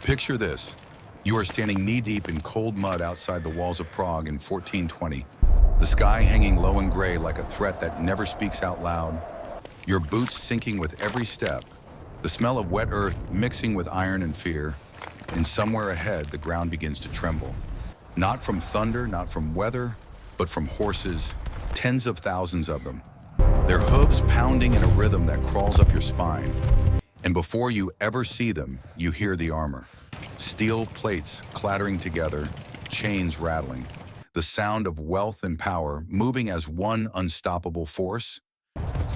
Picture this. You are standing knee-deep in cold mud outside the walls of Prague in 1420. The sky hanging low and gray like a threat that never speaks out loud. Your boots sinking with every step. The smell of wet earth mixing with iron and fear. And somewhere ahead, the ground begins to tremble. Not from thunder, not from weather, but from horses, tens of thousands of them. Their hooves pounding in a rhythm that crawls up your spine. And before you ever see them, you hear the armor. Steel plates clattering together, chains rattling. The sound of wealth and power moving as one unstoppable force.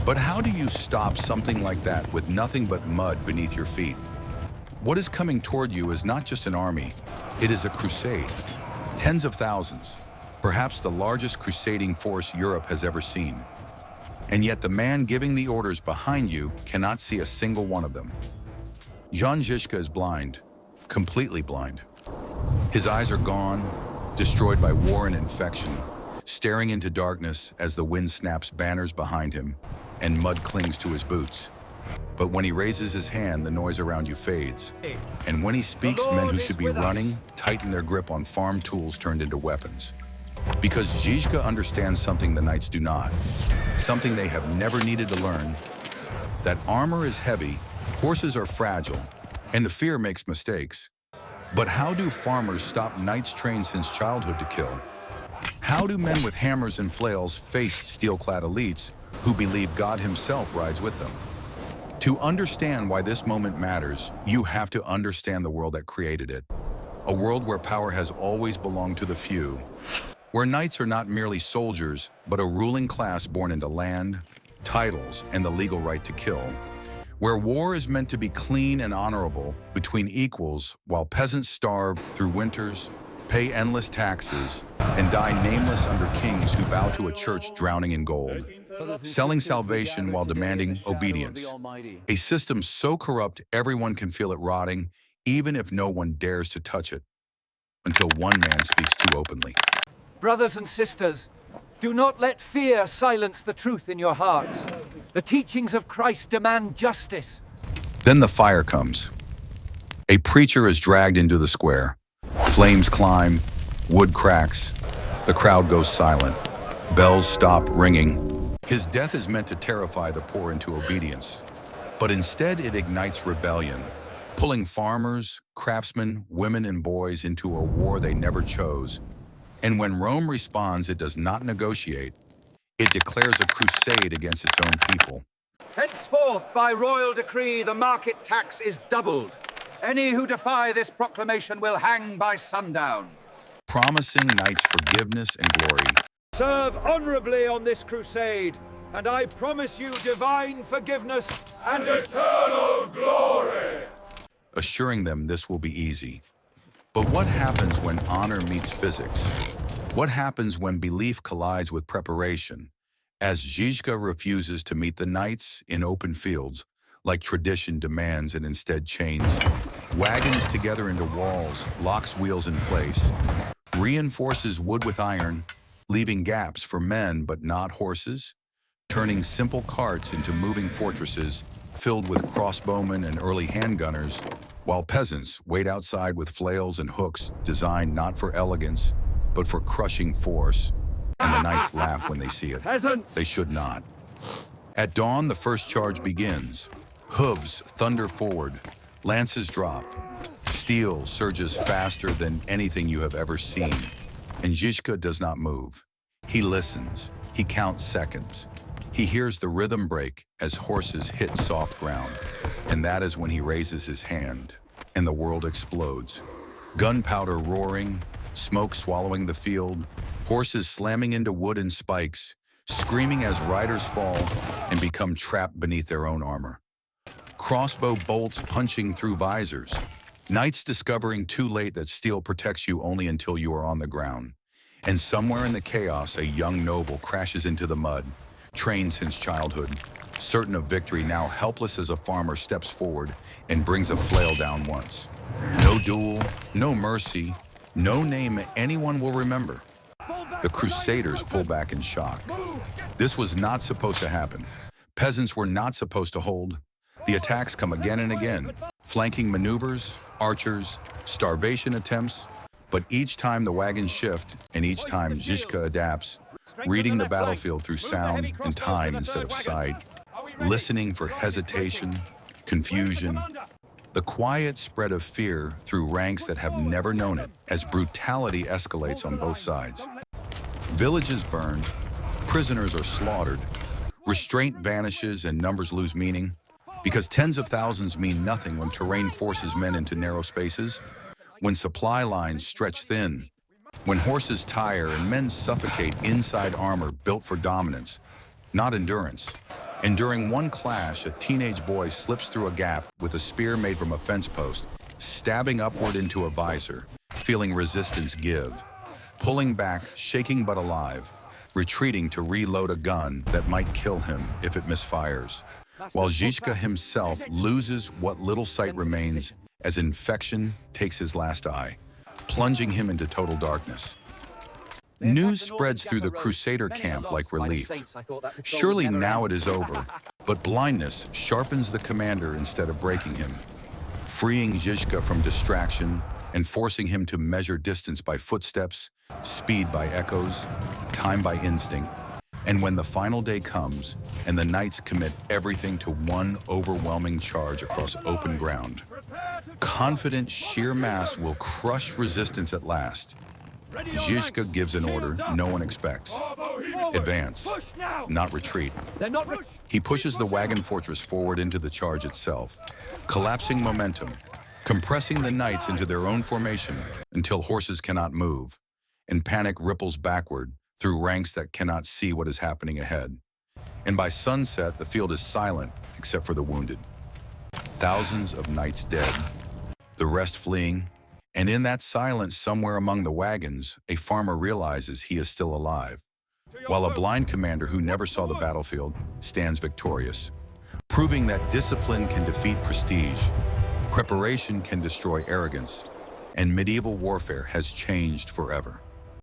But how do you stop something like that with nothing but mud beneath your feet? What is coming toward you is not just an army, it is a crusade. Tens of thousands, perhaps the largest crusading force Europe has ever seen. And yet the man giving the orders behind you cannot see a single one of them. Jan Žižka is blind, completely blind. His eyes are gone, destroyed by war and infection, staring into darkness as the wind snaps banners behind him and mud clings to his boots. But when he raises his hand, the noise around you fades. And when he speaks, men who should be running tighten their grip on farm tools turned into weapons. Because Zizka understands something the knights do not, something they have never needed to learn, that armor is heavy, horses are fragile, and the fear makes mistakes. But how do farmers stop knights trained since childhood to kill? How do men with hammers and flails face steel-clad elites who believe God himself rides with them? To understand why this moment matters, you have to understand the world that created it. A world where power has always belonged to the few, where knights are not merely soldiers, but a ruling class born into land, titles, and the legal right to kill. Where war is meant to be clean and honorable between equals, while peasants starve through winters, pay endless taxes, and die nameless under kings who bow to a church drowning in gold, selling salvation while demanding obedience. A system so corrupt everyone can feel it rotting, even if no one dares to touch it, until one man speaks too openly. Brothers and sisters, do not let fear silence the truth in your hearts. The teachings of Christ demand justice. Then the fire comes. A preacher is dragged into the square. Flames climb, wood cracks, the crowd goes silent. Bells stop ringing. His death is meant to terrify the poor into obedience. But instead it ignites rebellion, pulling farmers, craftsmen, women, and boys into a war they never chose. And when Rome responds, it does not negotiate. It declares a crusade against its own people. Henceforth, by royal decree, the market tax is doubled. Any who defy this proclamation will hang by sundown. Promising knights forgiveness and glory. Serve honorably on this crusade, and I promise you divine forgiveness and eternal glory. Assuring them this will be easy. But what happens when honor meets physics? What happens when belief collides with preparation? As Zizka refuses to meet the knights in open fields, like tradition demands and instead chains wagons together into walls, locks wheels in place, reinforces wood with iron, leaving gaps for men but not horses, turning simple carts into moving fortresses filled with crossbowmen and early handgunners, while peasants wait outside with flails and hooks designed not for elegance, but for crushing force, and the knights laugh when they see it. Peasants! They should not. At dawn, the first charge begins. Hooves thunder forward, lances drop. Steel surges faster than anything you have ever seen. And Zizka does not move. He listens. He counts seconds. He hears the rhythm break as horses hit soft ground. And that is when he raises his hand, and the world explodes. Gunpowder roaring, smoke swallowing the field, horses slamming into wood and spikes, screaming as riders fall and become trapped beneath their own armor. Crossbow bolts punching through visors. Knights discovering too late that steel protects you only until you are on the ground. And somewhere in the chaos, a young noble crashes into the mud, trained since childhood, certain of victory, now helpless as a farmer steps forward and brings a flail down once. No duel, no mercy, no name anyone will remember. The Crusaders pull back in shock. This was not supposed to happen. Peasants were not supposed to hold. The attacks come again and again, flanking maneuvers, archers, starvation attempts, but each time the wagons shift and each time Žižka adapts, reading the battlefield through sound and time instead of sight, listening for hesitation, confusion, the quiet spread of fear through ranks that have never known it as brutality escalates on both sides. Villages burned, prisoners are slaughtered, restraint vanishes and numbers lose meaning, because tens of thousands mean nothing when terrain forces men into narrow spaces, when supply lines stretch thin, when horses tire and men suffocate inside armor built for dominance, not endurance. And during one clash, a teenage boy slips through a gap with a spear made from a fence post, stabbing upward into a visor, feeling resistance give, pulling back, shaking but alive, retreating to reload a gun that might kill him if it misfires, while Zizka himself loses what little sight remains as infection takes his last eye, plunging him into total darkness. News spreads through the Crusader camp like relief. Surely now it is over, but blindness sharpens the commander instead of breaking him, freeing Žižka from distraction and forcing him to measure distance by footsteps, speed by echoes, time by instinct. And when the final day comes and the knights commit everything to one overwhelming charge across open ground, confident sheer mass will crush resistance at last. Žižka gives an order no one expects. Advance, not retreat. He pushes the wagon fortress forward into the charge itself, collapsing momentum, compressing the knights into their own formation until horses cannot move, and panic ripples backward through ranks that cannot see what is happening ahead. And by sunset, the field is silent except for the wounded. Thousands of knights dead, the rest fleeing, and in that silence somewhere among the wagons, a farmer realizes he is still alive, while a blind commander who never saw the battlefield stands victorious, proving that discipline can defeat prestige, preparation can destroy arrogance, and medieval warfare has changed forever.